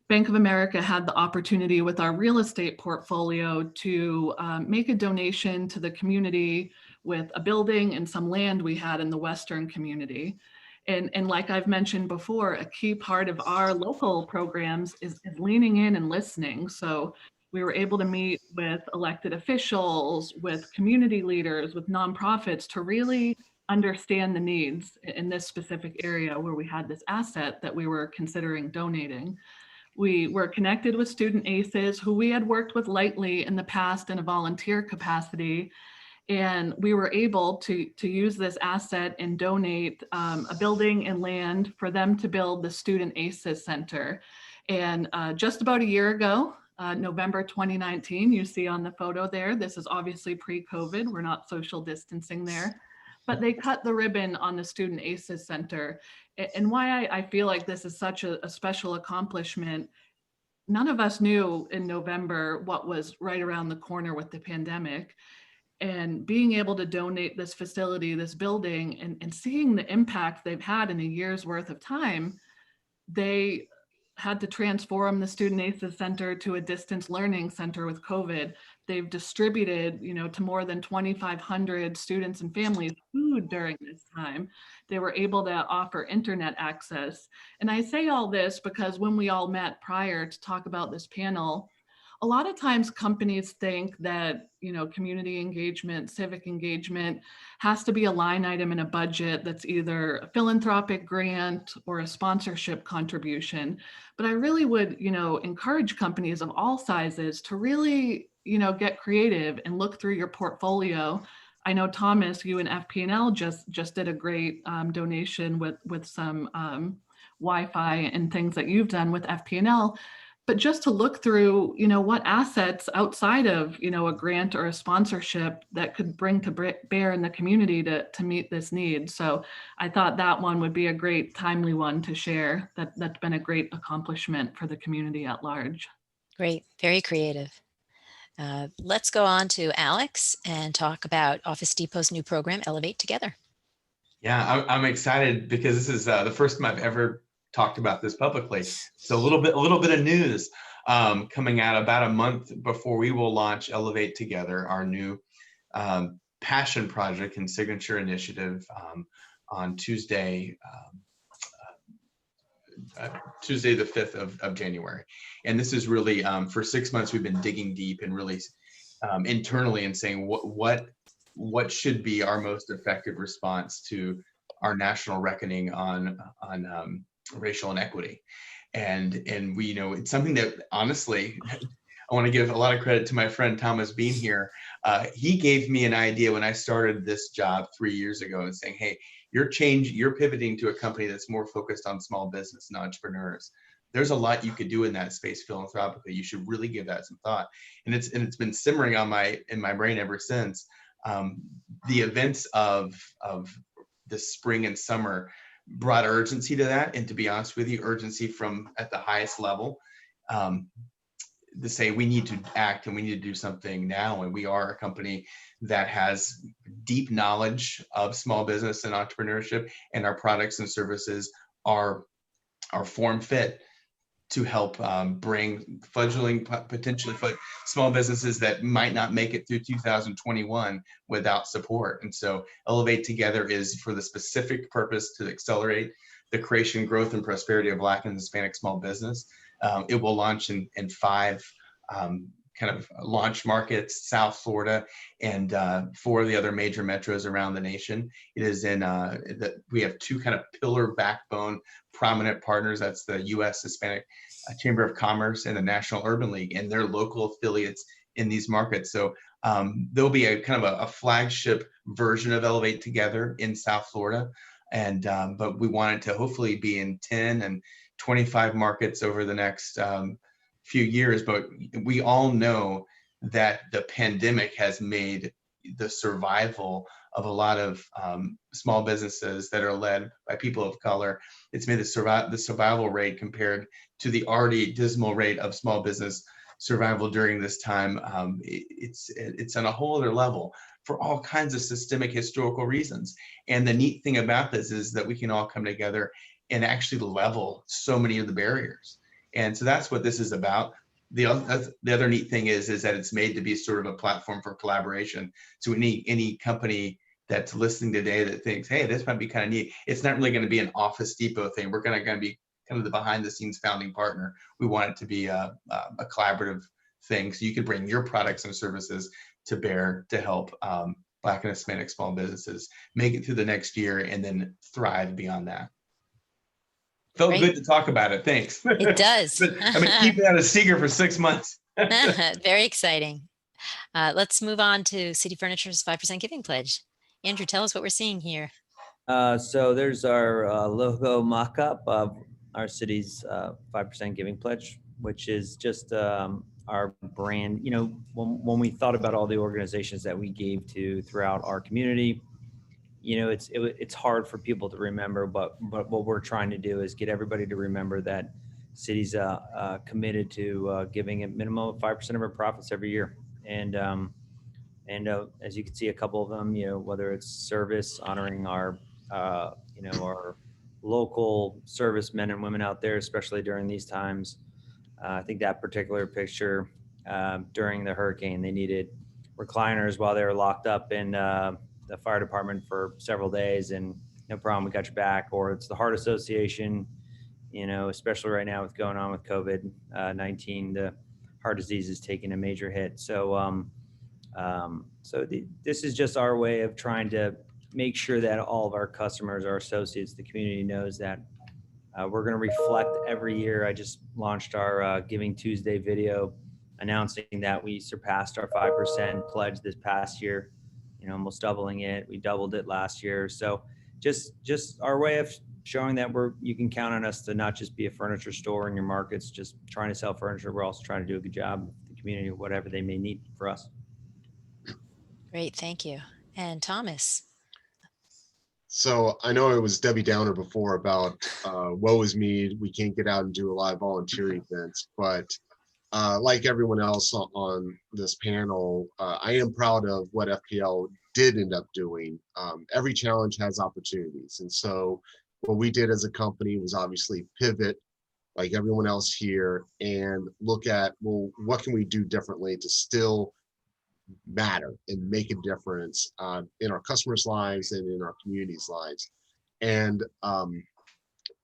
Bank of America had the opportunity with our real estate portfolio to make a donation to the community with a building and some land we had in the Western community. And like I've mentioned before, a key part of our local programs is leaning in and listening. So we were able to meet with elected officials, with community leaders, with nonprofits to really understand the needs in this specific area where we had this asset that we were considering donating. We were connected with Student ACES, who we had worked with lightly in the past in a volunteer capacity. And we were able to use this asset and donate a building and land for them to build the Student ACES Center. And just about a year ago, November 2019, you see on the photo there, this is obviously pre-COVID, we're not social distancing there. but they cut the ribbon on the Student ACEs Center. And why I feel like this is such a special accomplishment, none of us knew in November what was right around the corner with the pandemic. And being able to donate this facility, this building, and seeing the impact they've had in a year's worth of time, they had to transform the Student ACEs Center to a distance learning center with COVID. They've distributed, to more than 2,500 students and families food during this time. They were able to offer internet access. And I say all this because when we all met prior to talk about this panel, a lot of times companies think that, community engagement, civic engagement has to be a line item in a budget that's either a philanthropic grant or a sponsorship contribution. But I really would, encourage companies of all sizes to really, get creative and look through your portfolio. I know, Thomas, you and FP&L just did a great donation with some Wi-Fi and things that you've done with FP&L. But just to look through, what assets outside of, a grant or a sponsorship that could bring to bear in the community to meet this need. So I thought that one would be a great timely one to share. That's been a great accomplishment for the community at large. Great, very creative. Let's go on to Alex and talk about Office Depot's new program, Elevate Together. Yeah, I'm excited because this is the first time I've ever talked about this publicly. So a little bit of news coming out about a month before we will launch Elevate Together, our new passion project and signature initiative on Tuesday the 5th of January. And this is really for 6 months we've been digging deep and really internally and saying what should be our most effective response to our national reckoning on racial inequity. And we, it's something that honestly, I want to give a lot of credit to my friend Thomas Bean here. He gave me an idea when I started this job 3 years ago and saying, hey, you're pivoting to a company that's more focused on small business and entrepreneurs. There's a lot you could do in that space philanthropically. You should really give that some thought. And it's been simmering in my brain ever since. The events of this spring and summer brought urgency to that, and to be honest with you, urgency from at the highest level to say we need to act and we need to do something now. And we are a company that has deep knowledge of small business and entrepreneurship, and our products and services are form fit to help bring potentially small businesses that might not make it through 2021 without support. And so Elevate Together is for the specific purpose to accelerate the creation, growth, and prosperity of Black and Hispanic small business. It will launch in 5 kind of launch markets: South Florida and 4 of the other major metros around the nation. It is we have 2 kind of pillar backbone prominent partners. That's the U.S. Hispanic Chamber of Commerce and the National Urban League and their local affiliates in these markets. So there'll be a kind of a flagship version of Elevate Together in South Florida. And but we want it to hopefully be in 10 and 25 markets over the next few years. But we all know that the pandemic has made the survival of a lot of small businesses that are led by people of color. It's made the survival rate compared to the already dismal rate of small business survival during this time. It's on a whole other level for all kinds of systemic historical reasons. And the neat thing about this is that we can all come together and actually level so many of the barriers. And so that's what this is about. The other neat thing is that it's made to be sort of a platform for collaboration. So any company that's listening today that thinks, hey, this might be kind of neat, it's not really going to be an Office Depot thing. We're going to be kind of the behind the scenes founding partner. We want it to be a collaborative thing. So you can bring your products and services to bear to help Black and Hispanic small businesses make it through the next year and then thrive beyond that. Felt Great. good to talk about it. Thanks. It does. But I've been keeping that a secret for 6 months. Very exciting. Let's move on to City Furniture's 5% Giving Pledge. Andrew, tell us what we're seeing here. So there's our logo mock-up of our city's 5% Giving Pledge, which is just our brand. You know, when we thought about all the organizations that we gave to throughout our community, it's hard for people to remember, but what we're trying to do is get everybody to remember that city's committed to giving a minimum of 5% of our profits every year. And as you can see, a couple of them, whether it's service, honoring our our local servicemen and women out there, especially during these times. I think that particular picture during the hurricane, they needed recliners while they were locked up in the fire department for several days, and no problem, we got your back. Or it's the Heart Association, especially right now with going on with COVID-19, the heart disease is taking a major hit. So, this is just our way of trying to make sure that all of our customers, our associates, the community knows that we're going to reflect every year. I just launched our Giving Tuesday video announcing that we surpassed our 5% pledge this past year, almost doubling it. We doubled it last year. So just our way of showing that you can count on us to not just be a furniture store in your markets, just trying to sell furniture. We're also trying to do a good job with the community, whatever they may need for us. Great, thank you. And Thomas. So I know it was Debbie Downer before about woe is me, we can't get out and do a lot of volunteer events, but like everyone else on this panel, I am proud of what FPL did end up doing. Every challenge has opportunities. And so what we did as a company was obviously pivot, like everyone else here, and look at, well, what can we do differently to still matter and make a difference in our customers' lives and in our communities' lives. And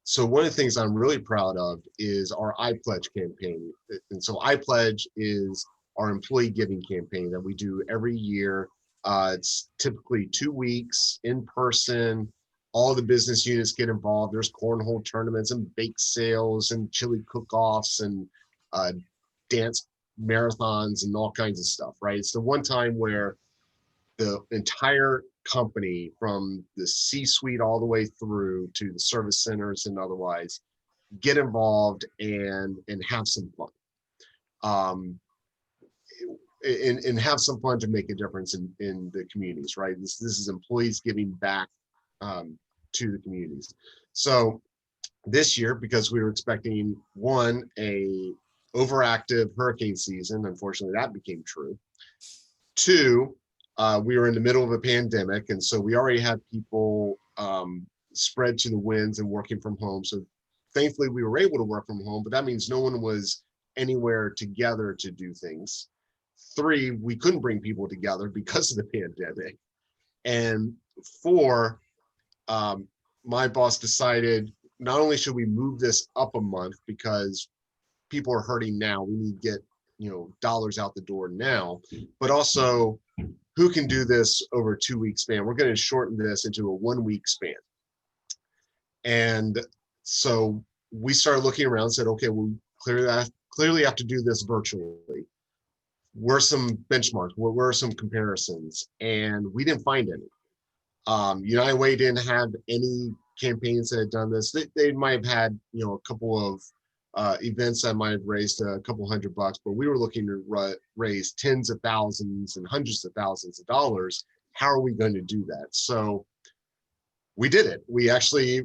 so one of the things I'm really proud of is our I Pledge campaign. And so I Pledge is our employee giving campaign that we do every year. It's typically 2 weeks in person. All the business units get involved. There's cornhole tournaments and bake sales and chili cook-offs and dance marathons and all kinds of stuff, right? It's the one time where the entire company, from the C-suite all the way through to the service centers and otherwise, get involved and have some fun. And have some fun to make a difference in the communities, right? This is employees giving back to the communities. So this year, because we were expecting a overactive hurricane season, unfortunately that became true. 2, we were in the middle of a pandemic, and so we already had people spread to the winds and working from home. So thankfully we were able to work from home, but that means no one was anywhere together to do things. 3, we couldn't bring people together because of the pandemic. And 4, my boss decided not only should we move this up a month because people are hurting now, we need to get dollars out the door now, but also who can do this over a 2-week span. We're going to shorten this into a 1-week span. And so we started looking around and said, okay, we clearly have to do this virtually. Where are some benchmarks? Where are some comparisons? And we didn't find any. United Way didn't have any campaigns that had done this. They might have had a couple of events that might have raised a couple $100, but we were looking to raise tens of thousands and hundreds of thousands of dollars. How are we going to do that? So we did it. We actually,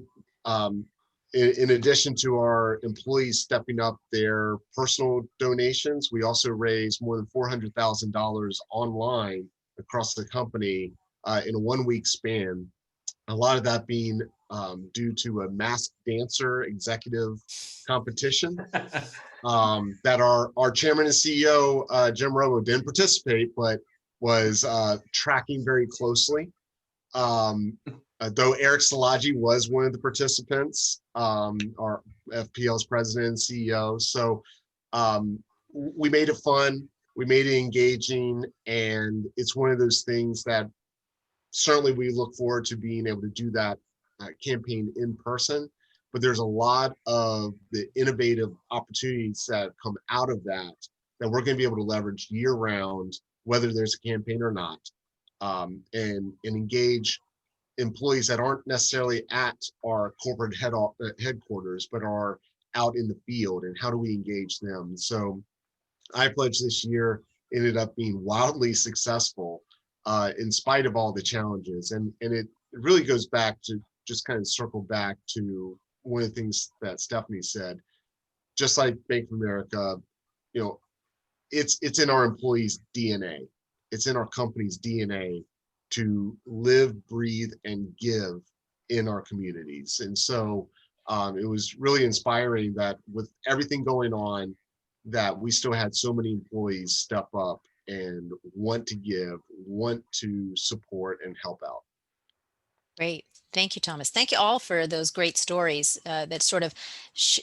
in addition to our employees stepping up their personal donations, we also raised more than $400,000 online across the company in a 1-week span. A lot of that being due to a masked dancer executive competition that our chairman and CEO, Jim Robo, didn't participate, but was tracking very closely. Though Eric Szilagyi was one of the participants, our FPL's president and CEO. So we made it fun, we made it engaging, and it's one of those things that certainly we look forward to being able to do that campaign in person, but there's a lot of the innovative opportunities that come out of that we're going to be able to leverage year round, whether there's a campaign or not, and engage employees that aren't necessarily at our corporate headquarters, but are out in the field, and how do we engage them? So I Pledge this year ended up being wildly successful in spite of all the challenges, and it really goes back to just kind of circle back to one of the things that Stephanie said. Just like Bank of America, you know, it's in our employees' DNA. It's in our company's DNA to live, breathe, and give in our communities. And so it was really inspiring that with everything going on, that we still had so many employees step up and want to give, want to support and help out. Great. Thank you, Thomas. Thank you all for those great stories that sort of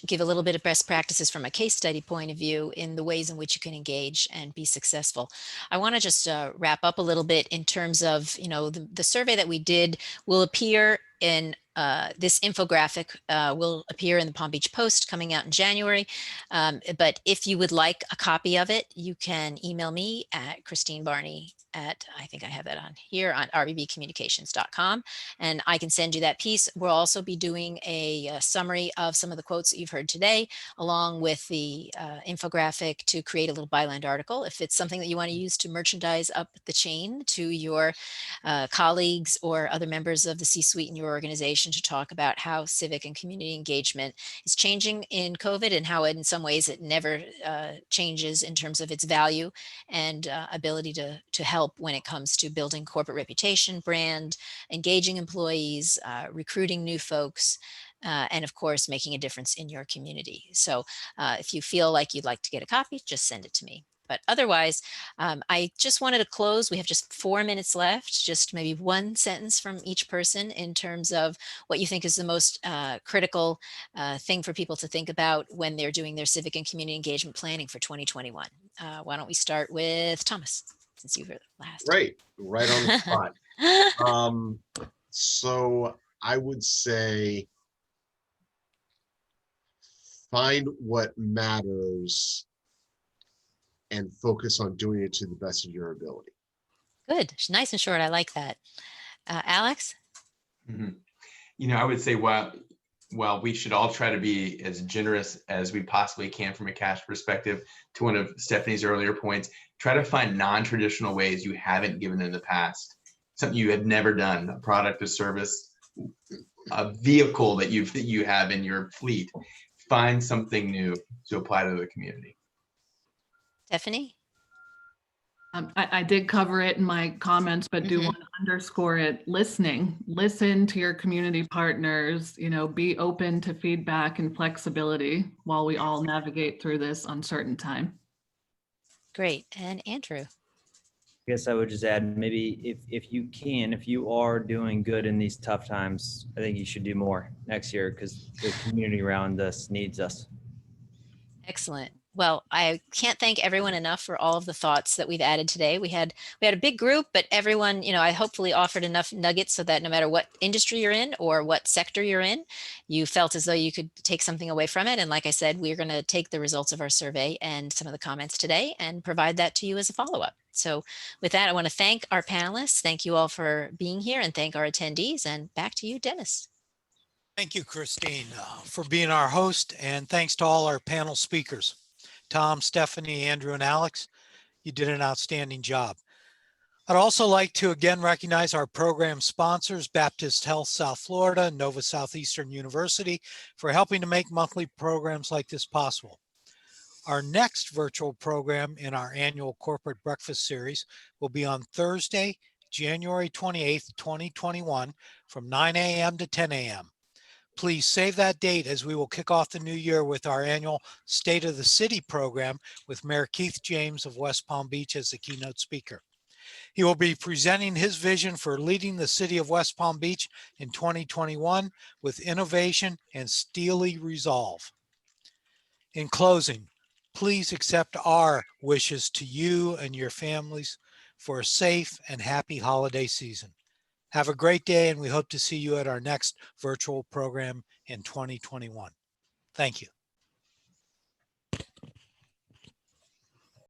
give a little bit of best practices from a case study point of view in the ways in which you can engage and be successful. I want to just wrap up a little bit in terms of, you know, the survey that we did will appear in this infographic will appear in the Palm Beach Post coming out in January. But if you would like a copy of it, you can email me at Christine Barney at, I think I have that on here, on rbbcommunications.com, and I can send you that piece. We'll also be doing a summary of some of the quotes that you've heard today, along with the infographic to create a little byline article. If it's something that you want to use to merchandise up the chain to your colleagues or other members of the C-suite in your organization to talk about how civic and community engagement is changing in COVID, and how in some ways it never changes in terms of its value and ability to help when it comes to building corporate reputation, brand, engaging employees, recruiting new folks, and of course, making a difference in your community. So if you feel like you'd like to get a copy, just send it to me. But otherwise, I just wanted to close. We have just 4 minutes left, just maybe one sentence from each person in terms of what you think is the most critical thing for people to think about when they're doing their civic and community engagement planning for 2021. Why don't we start with Thomas, since you were last? Right on the spot. So I would say find what matters and focus on doing it to the best of your ability. Good. Nice and short. I like that. Alex? Mm-hmm. You know, I would say, well, we should all try to be as generous as we possibly can from a cash perspective. To one of Stephanie's earlier points, try to find non-traditional ways you haven't given in the past, something you have never done, a product, a service, a vehicle that you have in your fleet. Find something new to apply to the community. Stephanie? I did cover it in my comments, but do want to underscore it. Listen to your community partners, you know, be open to feedback and flexibility while we all navigate through this uncertain time. Great. And Andrew? I guess I would just add, maybe if you are doing good in these tough times, I think you should do more next year, because the community around us needs us. Excellent. Well, I can't thank everyone enough for all of the thoughts that we've added today. We had a big group, but everyone, you know, I hopefully offered enough nuggets so that no matter what industry you're in or what sector you're in, you felt as though you could take something away from it. And like I said, we're going to take the results of our survey and some of the comments today and provide that to you as a follow-up. So with that, I want to thank our panelists. Thank you all for being here, and thank our attendees. And back to you, Dennis. Thank you, Christine, for being our host, and thanks to all our panel speakers. Tom, Stephanie, Andrew, and Alex, you did an outstanding job. I'd also like to again recognize our program sponsors, Baptist Health South Florida, Nova Southeastern University, for helping to make monthly programs like this possible. Our next virtual program in our annual corporate breakfast series will be on Thursday, January 28th, 2021, from 9 a.m. to 10 a.m. Please save that date, as we will kick off the new year with our annual State of the City program with Mayor Keith James of West Palm Beach as the keynote speaker. He will be presenting his vision for leading the city of West Palm Beach in 2021 with innovation and steely resolve. In closing, please accept our wishes to you and your families for a safe and happy holiday season. Have a great day, and we hope to see you at our next virtual program in 2021. Thank you.